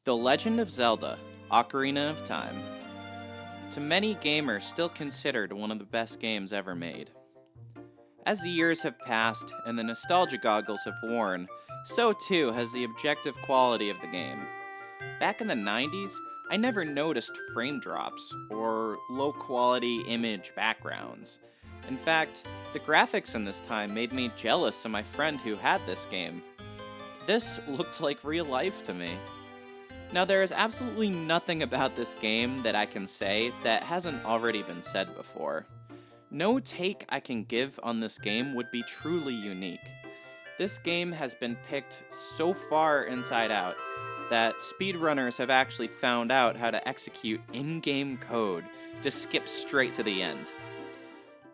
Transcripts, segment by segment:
The Legend of Zelda: Ocarina of Time. To many gamers, still considered one of the best games ever made. As the years have passed and the nostalgia goggles have worn, so too has the objective quality of the game. Back in the 90s, I never noticed frame drops or low quality image backgrounds. In fact, the graphics in this time made me jealous of my friend who had this game. This looked like real life to me. Now, there is absolutely nothing about this game that I can say that hasn't already been said before. No take I can give on this game would be truly unique. This game has been picked so far inside out that speedrunners have actually found out how to execute in-game code to skip straight to the end.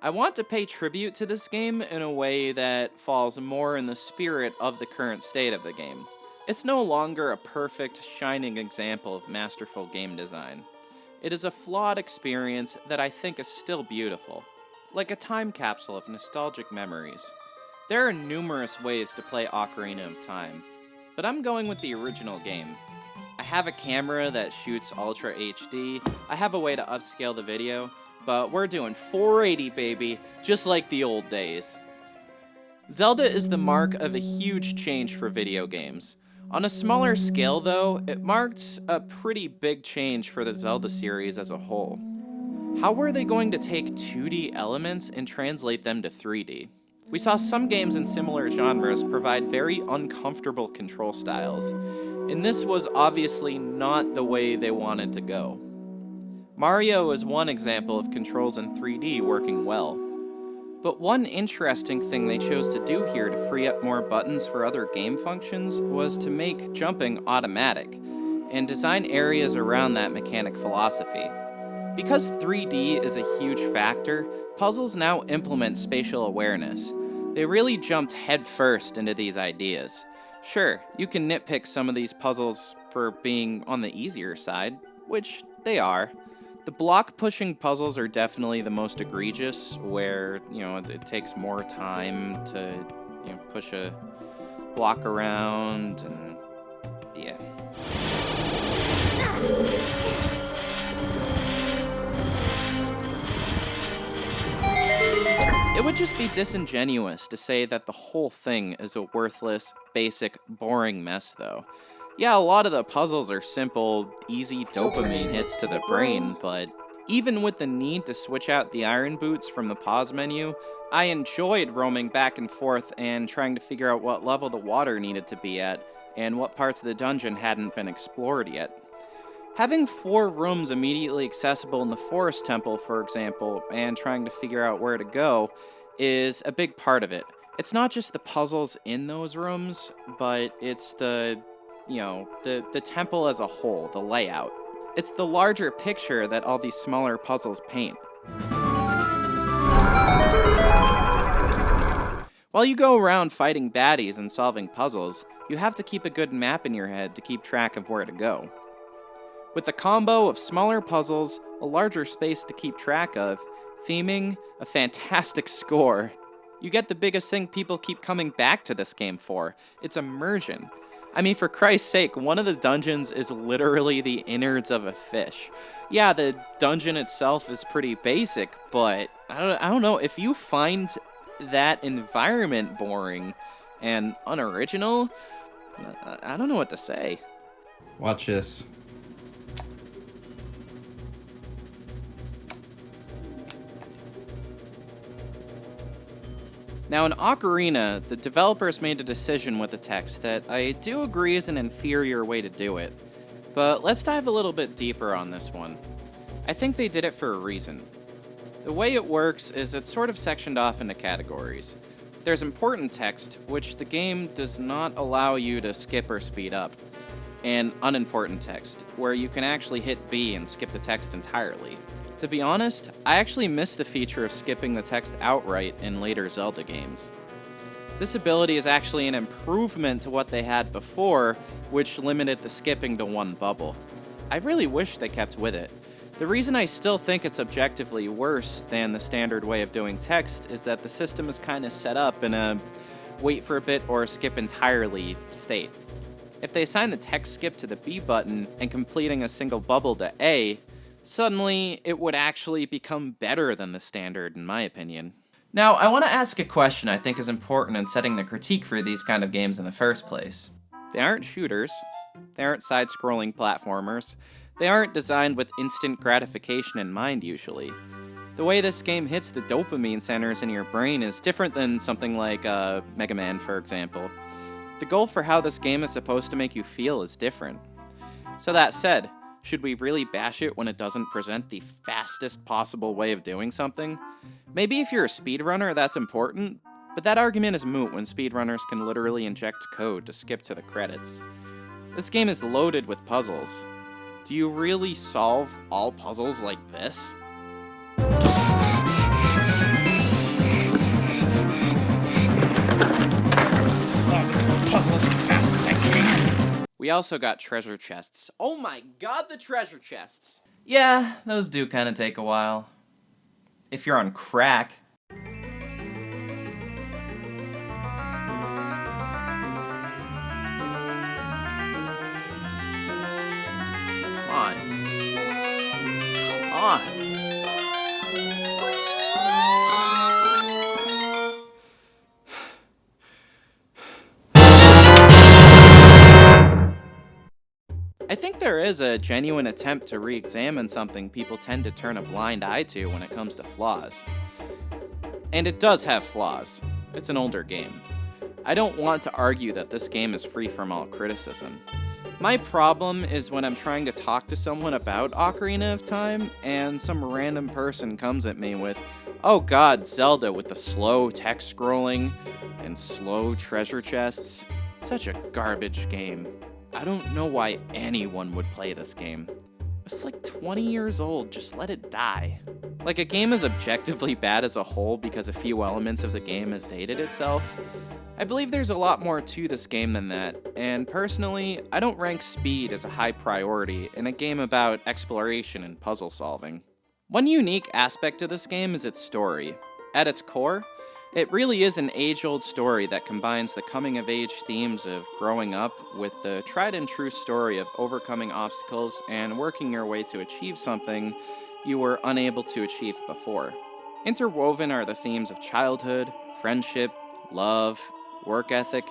I want to pay tribute to this game in a way that falls more in the spirit of the current state of the game. It's no longer a perfect, shining example of masterful game design. It is a flawed experience that I think is still beautiful, like a time capsule of nostalgic memories. There are numerous ways to play Ocarina of Time, but I'm going with the original game. I have a camera that shoots Ultra HD, I have a way to upscale the video, but we're doing 480, baby, just like the old days. Zelda is the mark of a huge change for video games. On a smaller scale, though, it marked a pretty big change for the Zelda series as a whole. How were they going to take 2D elements and translate them to 3D? We saw some games in similar genres provide very uncomfortable control styles, and this was obviously not the way they wanted to go. Mario is one example of controls in 3D working well. But one interesting thing they chose to do here to free up more buttons for other game functions was to make jumping automatic, and design areas around that mechanic philosophy. Because 3D is a huge factor, puzzles now implement spatial awareness. They really jumped headfirst into these ideas. Sure, you can nitpick some of these puzzles for being on the easier side, which they are. The block-pushing puzzles are definitely the most egregious, where, it takes more time to, push a block around, and, yeah. It would just be disingenuous to say that the whole thing is a worthless, basic, boring mess, though. Yeah, a lot of the puzzles are simple, easy dopamine hits to the brain, but even with the need to switch out the iron boots from the pause menu, I enjoyed roaming back and forth and trying to figure out what level the water needed to be at, and what parts of the dungeon hadn't been explored yet. Having 4 rooms immediately accessible in the Forest Temple, for example, and trying to figure out where to go, is a big part of it. It's not just the puzzles in those rooms, but it's the temple as a whole, the layout. It's the larger picture that all these smaller puzzles paint. While you go around fighting baddies and solving puzzles, you have to keep a good map in your head to keep track of where to go. With the combo of smaller puzzles, a larger space to keep track of, theming, a fantastic score, you get the biggest thing people keep coming back to this game for. It's immersion. I mean, for Christ's sake, one of the dungeons is literally the innards of a fish. Yeah, the dungeon itself is pretty basic, but I don't know, if you find that environment boring and unoriginal, I don't know what to say. Watch this. Now, in Ocarina, the developers made a decision with the text that I do agree is an inferior way to do it. But let's dive a little bit deeper on this one. I think they did it for a reason. The way it works is it's sort of sectioned off into categories. There's important text, which the game does not allow you to skip or speed up, and unimportant text, where you can actually hit B and skip the text entirely. To be honest, I actually miss the feature of skipping the text outright in later Zelda games. This ability is actually an improvement to what they had before, which limited the skipping to one bubble. I really wish they kept with it. The reason I still think it's objectively worse than the standard way of doing text is that the system is kind of set up in a wait for a bit or skip entirely state. If they assign the text skip to the B button and completing a single bubble to A, suddenly it would actually become better than the standard, in my opinion. Now, I want to ask a question I think is important in setting the critique for these kind of games in the first place. They aren't shooters. They aren't side-scrolling platformers. They aren't designed with instant gratification in mind, usually. The way this game hits the dopamine centers in your brain is different than something like Mega Man, for example. The goal for how this game is supposed to make you feel is different. So that said, should we really bash it when it doesn't present the fastest possible way of doing something? Maybe if you're a speedrunner, that's important, but that argument is moot when speedrunners can literally inject code to skip to the credits. This game is loaded with puzzles. Do you really solve all puzzles like this? Solve this puzzle as fast as I can. We also got treasure chests. Oh my god, the treasure chests! Yeah, those do kind of take a while. If you're on crack. Come on. Come on. I think there is a genuine attempt to re-examine something people tend to turn a blind eye to when it comes to flaws. And it does have flaws. It's an older game. I don't want to argue that this game is free from all criticism. My problem is when I'm trying to talk to someone about Ocarina of Time, and some random person comes at me with, "Oh god, Zelda with the slow text scrolling and slow treasure chests. Such a garbage game. I don't know why anyone would play this game. It's like 20 years old, just let it die." Like, a game is objectively bad as a whole because a few elements of the game has dated itself. I believe there's a lot more to this game than that, and personally, I don't rank speed as a high priority in a game about exploration and puzzle solving. One unique aspect of this game is its story. At its core, it really is an age-old story that combines the coming-of-age themes of growing up with the tried-and-true story of overcoming obstacles and working your way to achieve something you were unable to achieve before. Interwoven are the themes of childhood, friendship, love, work ethic,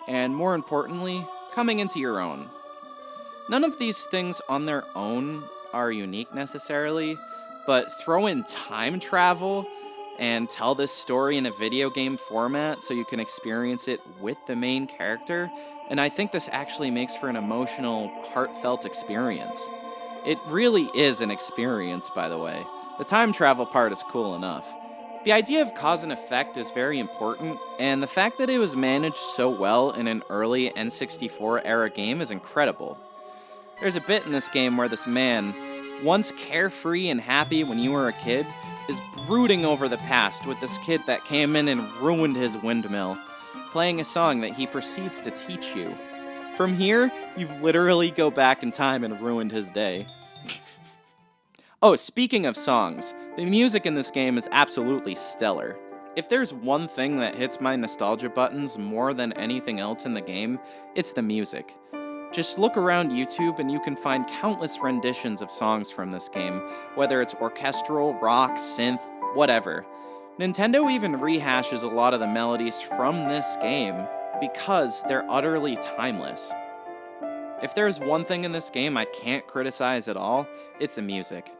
and more importantly, coming into your own. None of these things on their own are unique necessarily, but throw in time travel and tell this story in a video game format so you can experience it with the main character, and I think this actually makes for an emotional, heartfelt experience. It really is an experience, by the way. The time travel part is cool enough. The idea of cause and effect is very important, and the fact that it was managed so well in an early N64 era game is incredible. There's a bit in this game where this man, once carefree and happy when you were a kid, is brooding over the past with this kid that came in and ruined his windmill, playing a song that he proceeds to teach you. From here, you literally go back in time and ruined his day. Oh, speaking of songs, the music in this game is absolutely stellar. If there's one thing that hits my nostalgia buttons more than anything else in the game, it's the music. Just look around YouTube and you can find countless renditions of songs from this game, whether it's orchestral, rock, synth, whatever. Nintendo even rehashes a lot of the melodies from this game because they're utterly timeless. If there's one thing in this game I can't criticize at all, it's the music.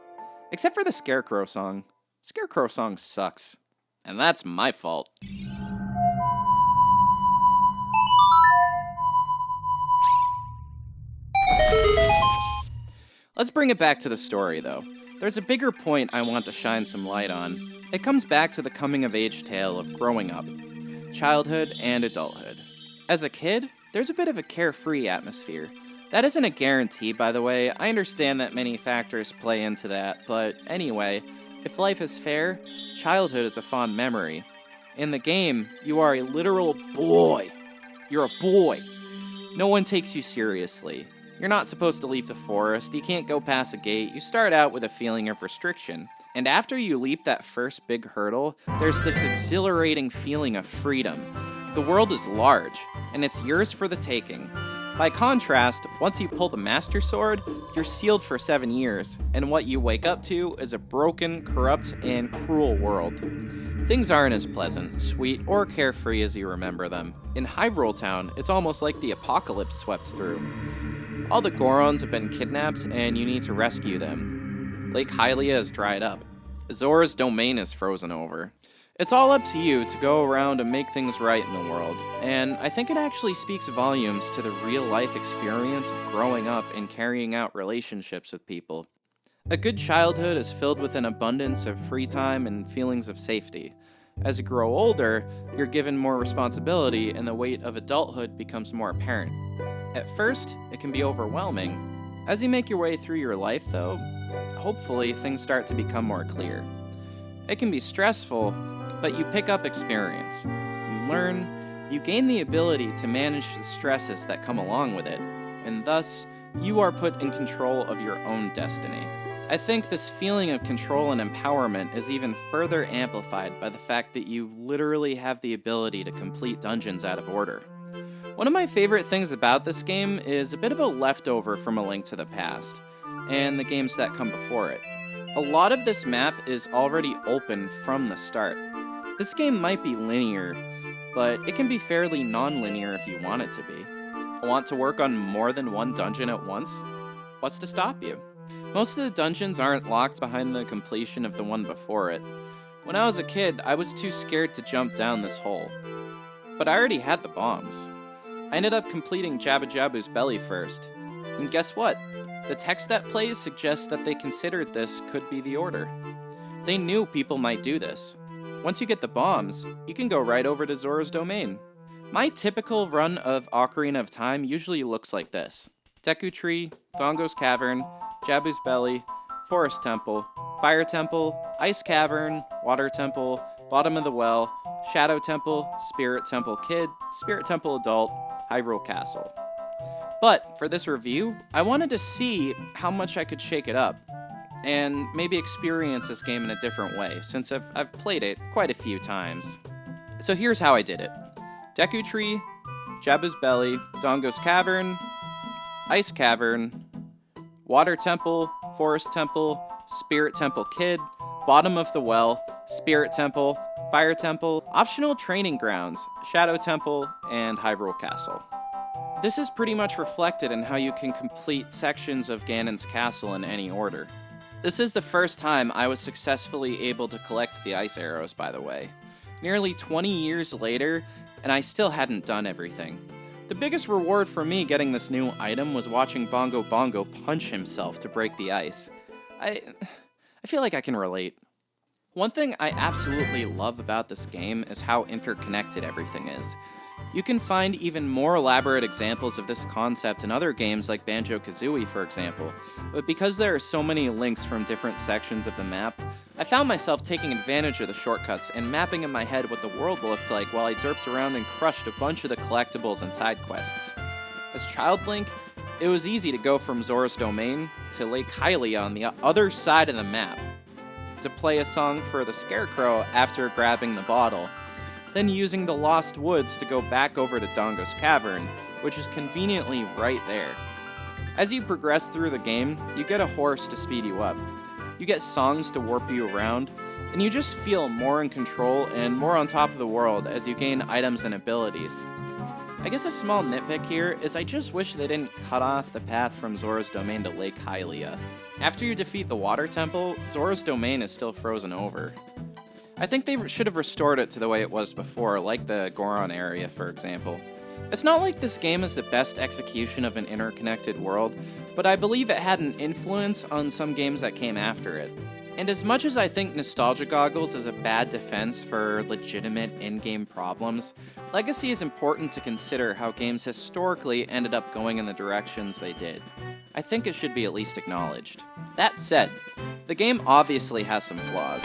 Except for the Scarecrow song. Scarecrow song sucks. And that's my fault. Let's bring it back to the story, though. There's a bigger point I want to shine some light on. It comes back to the coming-of-age tale of growing up, childhood and adulthood. As a kid, there's a bit of a carefree atmosphere. That isn't a guarantee, by the way. I understand that many factors play into that, but anyway, if life is fair, childhood is a fond memory. In the game, you are a literal boy. You're a boy. No one takes you seriously. You're not supposed to leave the forest, you can't go past a gate, you start out with a feeling of restriction. And after you leap that first big hurdle, there's this exhilarating feeling of freedom. The world is large, and it's yours for the taking. By contrast, once you pull the Master Sword, you're sealed for 7 years, and what you wake up to is a broken, corrupt, and cruel world. Things aren't as pleasant, sweet, or carefree as you remember them. In Hyrule Town, it's almost like the apocalypse swept through. All the Gorons have been kidnapped, and you need to rescue them. Lake Hylia is dried up. Zora's domain is frozen over. It's all up to you to go around and make things right in the world, and I think it actually speaks volumes to the real-life experience of growing up and carrying out relationships with people. A good childhood is filled with an abundance of free time and feelings of safety. As you grow older, you're given more responsibility and the weight of adulthood becomes more apparent. At first, it can be overwhelming. As you make your way through your life, though, hopefully things start to become more clear. It can be stressful, but you pick up experience. You learn, you gain the ability to manage the stresses that come along with it, and thus, you are put in control of your own destiny. I think this feeling of control and empowerment is even further amplified by the fact that you literally have the ability to complete dungeons out of order. One of my favorite things about this game is a bit of a leftover from A Link to the Past, and the games that come before it. A lot of this map is already open from the start. This game might be linear, but it can be fairly non-linear if you want it to be. Want to work on more than one dungeon at once? What's to stop you? Most of the dungeons aren't locked behind the completion of the one before it. When I was a kid, I was too scared to jump down this hole. But I already had the bombs. I ended up completing Jabba Jabu's belly first. And guess what? The text that plays suggests that they considered this could be the order. They knew people might do this. Once you get the bombs, you can go right over to Zora's domain. My typical run of Ocarina of Time usually looks like this. Deku Tree, Dongo's Cavern, Jabu's Belly, Forest Temple, Fire Temple, Ice Cavern, Water Temple, Bottom of the Well, Shadow Temple, Spirit Temple Kid, Spirit Temple Adult, Hyrule Castle. But for this review, I wanted to see how much I could shake it up, and maybe experience this game in a different way, since I've played it quite a few times. So here's how I did it. Deku Tree, Jabu's Belly, Dongo's Cavern, Ice Cavern, Water Temple, Forest Temple, Spirit Temple Kid, Bottom of the Well, Spirit Temple, Fire Temple, Optional Training Grounds, Shadow Temple, and Hyrule Castle. This is pretty much reflected in how you can complete sections of Ganon's castle in any order. This is the first time I was successfully able to collect the ice arrows, by the way. Nearly 20 years later, and I still hadn't done everything. The biggest reward for me getting this new item was watching Bongo Bongo punch himself to break the ice. I feel like I can relate. One thing I absolutely love about this game is how interconnected everything is. You can find even more elaborate examples of this concept in other games like Banjo-Kazooie, for example, but because there are so many links from different sections of the map, I found myself taking advantage of the shortcuts and mapping in my head what the world looked like while I derped around and crushed a bunch of the collectibles and side quests. As Child Link, it was easy to go from Zora's domain to Lake Hylia on the other side of the map, to play a song for the Scarecrow after grabbing the bottle, then using the Lost Woods to go back over to Dongo's Cavern, which is conveniently right there. As you progress through the game, you get a horse to speed you up. You get songs to warp you around, and you just feel more in control and more on top of the world as you gain items and abilities. I guess a small nitpick here is I just wish they didn't cut off the path from Zora's domain to Lake Hylia. After you defeat the Water Temple, Zora's domain is still frozen over. I think they should have restored it to the way it was before, like the Goron area, for example. It's not like this game is the best execution of an interconnected world, but I believe it had an influence on some games that came after it. And as much as I think Nostalgia Goggles is a bad defense for legitimate in-game problems, Legacy is important to consider how games historically ended up going in the directions they did. I think it should be at least acknowledged. That said, the game obviously has some flaws.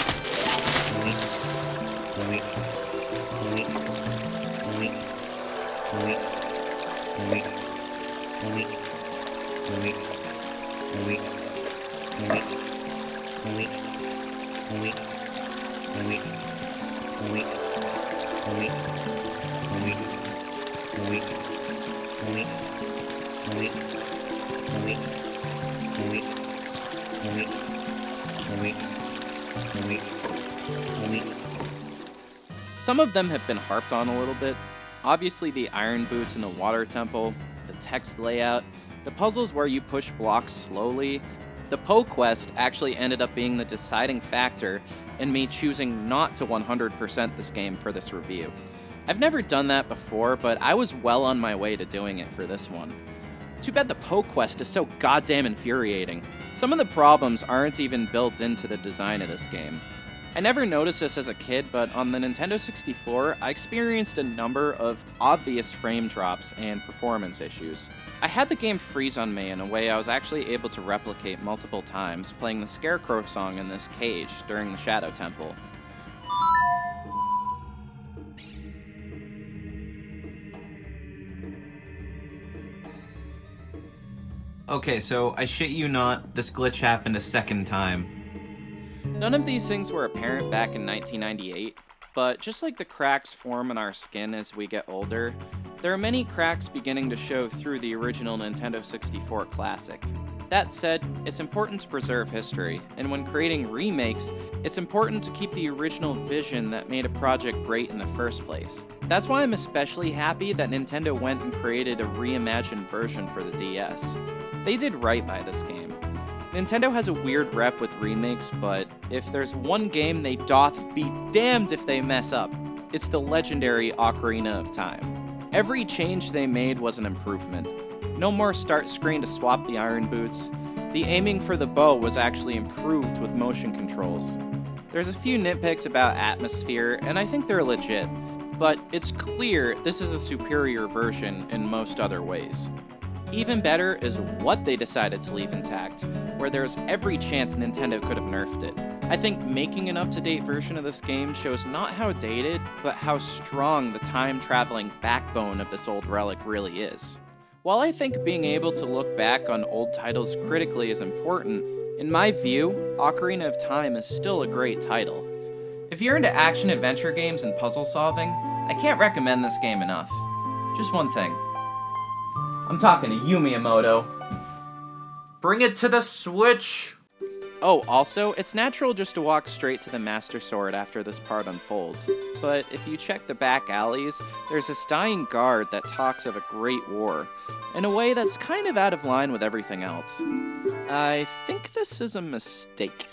Some of them have been harped on a little bit. Obviously the iron boots in the water temple, the text layout, the puzzles where you push blocks slowly. The Poe quest actually ended up being the deciding factor in me choosing not to 100% this game for this review. I've never done that before, but I was well on my way to doing it for this one. Too bad the Poe quest is so goddamn infuriating. Some of the problems aren't even built into the design of this game. I never noticed this as a kid, but on the Nintendo 64, I experienced a number of obvious frame drops and performance issues. I had the game freeze on me in a way I was actually able to replicate multiple times, playing the Scarecrow song in this cage during the Shadow Temple. Okay, so I shit you not, this glitch happened a second time. None of these things were apparent back in 1998, but just like the cracks form in our skin as we get older, there are many cracks beginning to show through the original Nintendo 64 classic. That said, it's important to preserve history, and when creating remakes, it's important to keep the original vision that made a project great in the first place. That's why I'm especially happy that Nintendo went and created a reimagined version for the DS. They did right by this game. Nintendo has a weird rep with remakes, but if there's one game they doth be damned if they mess up, it's the legendary Ocarina of Time. Every change they made was an improvement. No more start screen to swap the iron boots. The aiming for the bow was actually improved with motion controls. There's a few nitpicks about atmosphere, and I think they're legit, but it's clear this is a superior version in most other ways. Even better is what they decided to leave intact, where there's every chance Nintendo could have nerfed it. I think making an up-to-date version of this game shows not how dated, but how strong the time-traveling backbone of this old relic really is. While I think being able to look back on old titles critically is important, in my view, Ocarina of Time is still a great title. If you're into action-adventure games and puzzle solving, I can't recommend this game enough. Just one thing. I'm talking to you, Miyamoto. Bring it to the Switch! Oh, also, it's natural just to walk straight to the Master Sword after this part unfolds, but if you check the back alleys, there's a dying guard that talks of a great war, in a way that's kind of out of line with everything else. I think this is a mistake.